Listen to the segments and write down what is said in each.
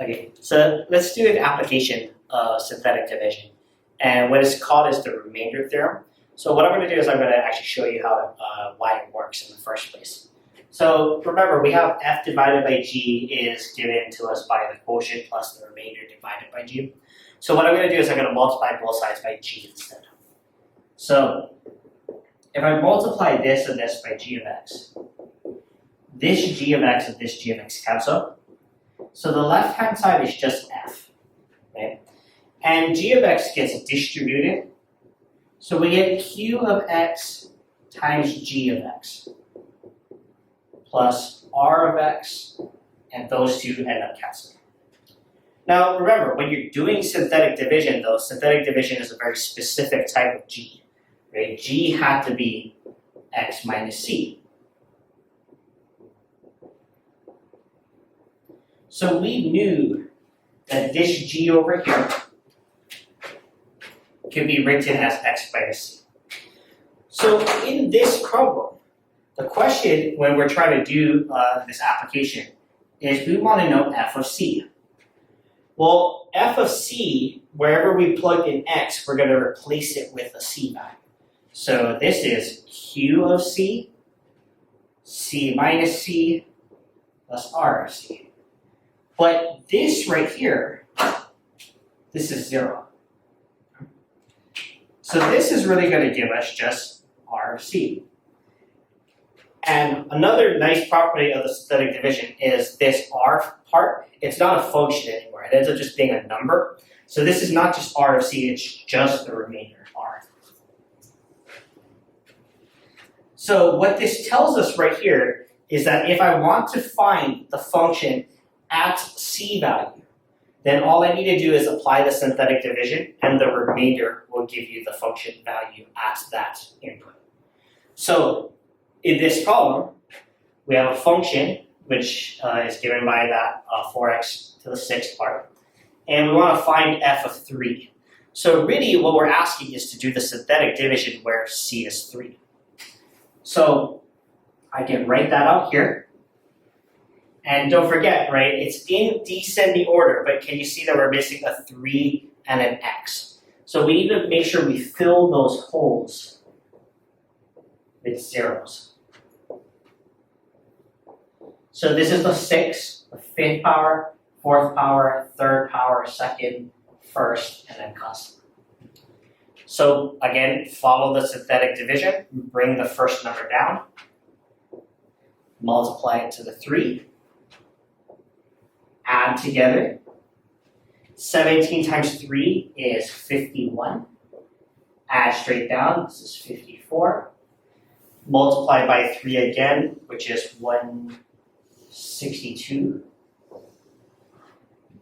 Okay, so let's do an application of synthetic division. And what it's called is the remainder theorem. So what I'm going to do is I'm going to actually show you how why it works in the first place. So remember, we have f divided by g is given to us by the quotient plus the remainder divided by g. So what I'm going to do is I'm going to multiply both sides by g instead. So if I multiply this and this by g of x, this g of x and this g of x cancel. So the left-hand side is just f, okay? And g of x gets distributed. So we get q of x times g of x plus r of x, and those two end up canceling. Now remember, when you're doing synthetic division though, synthetic division is a very specific type of g, right? G had to be x minus c. So we knew that this g over here can be written as x minus c. So in this problem, the question when we're trying to do this application is we want to know f of c. Well, f of c, wherever we plug in x, we're going to replace it with a c value. So this is q of c, c minus c, plus r of c. But this right here, this is 0. So this is really going to give us just r of c. And another nice property of the synthetic division is this r part, it's not a function anymore. It ends up just being a number. So this is not just r of c, it's just the remainder r. So what this tells us right here is that if I want to find the function at c value, then all I need to do is apply the synthetic division and the remainder will give you the function value at that input. So in this problem, we have a function which is given by that 4x to the 6th part, and we want to find f of 3. So really what we're asking is to do the synthetic division where c is 3. So I can write that out here. And don't forget, right, it's in descending order, but can you see that we're missing a 3 and an x? So we need to make sure we fill those holes with zeros. So this is the 6, the 5th power, 4th power, 3rd power, 2nd, 1st, and then constant. So again, follow the synthetic division, bring the first number down, multiply it to the 3, add together. 17 times 3 is 51. Add straight down, this is 54. Multiply by 3 again, which is 162.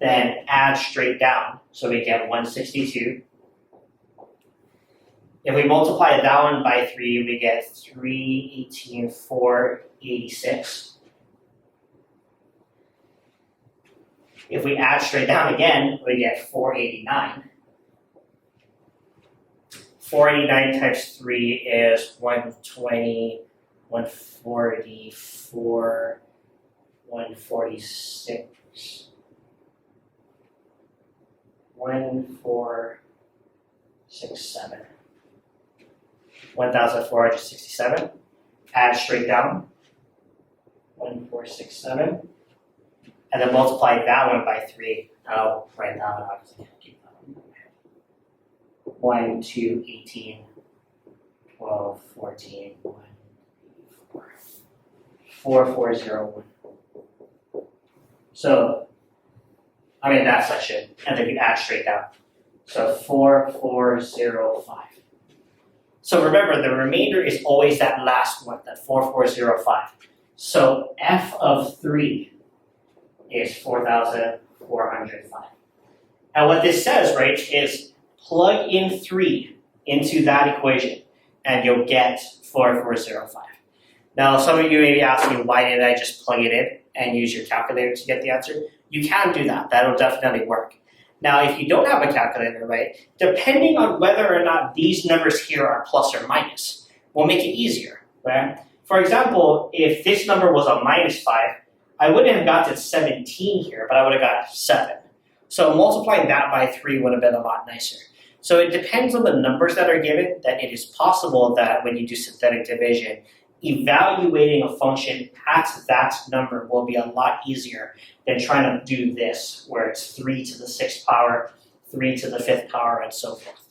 Then add straight down, so we get 162. If we multiply that one by 3, we get 318, 486. If we add straight down again, we get 489. 489 times 3 is 120, 144, 146. 1467. 1467. Add straight down. 1467. And then multiply that one by 3. I'll write that one out because I can't keep that one. 1, 2, 18, 12, 14, 1, 4, 4401. So I'm in that section, and then you add straight down. So 4405. So remember, the remainder is always that last one, that 4405. So f of 3 is 4,405. And what this says, right, is plug in 3 into that equation, and you'll get 4405. Now, some of you may be asking, why didn't I just plug it in and use your calculator to get the answer? You can do that. That'll definitely work. Now, if you don't have a calculator, right, depending on whether or not these numbers here are plus or minus, will make it easier, right? For example, if this number was a minus 5, I wouldn't have got to 17 here, but I would have got 7. So multiplying that by 3 would have been a lot nicer. So it depends on the numbers that are given, that it is possible that when you do synthetic division, evaluating a function at that number will be a lot easier than trying to do this, where it's 3 to the 6th power, 3 to the 5th power, and so forth.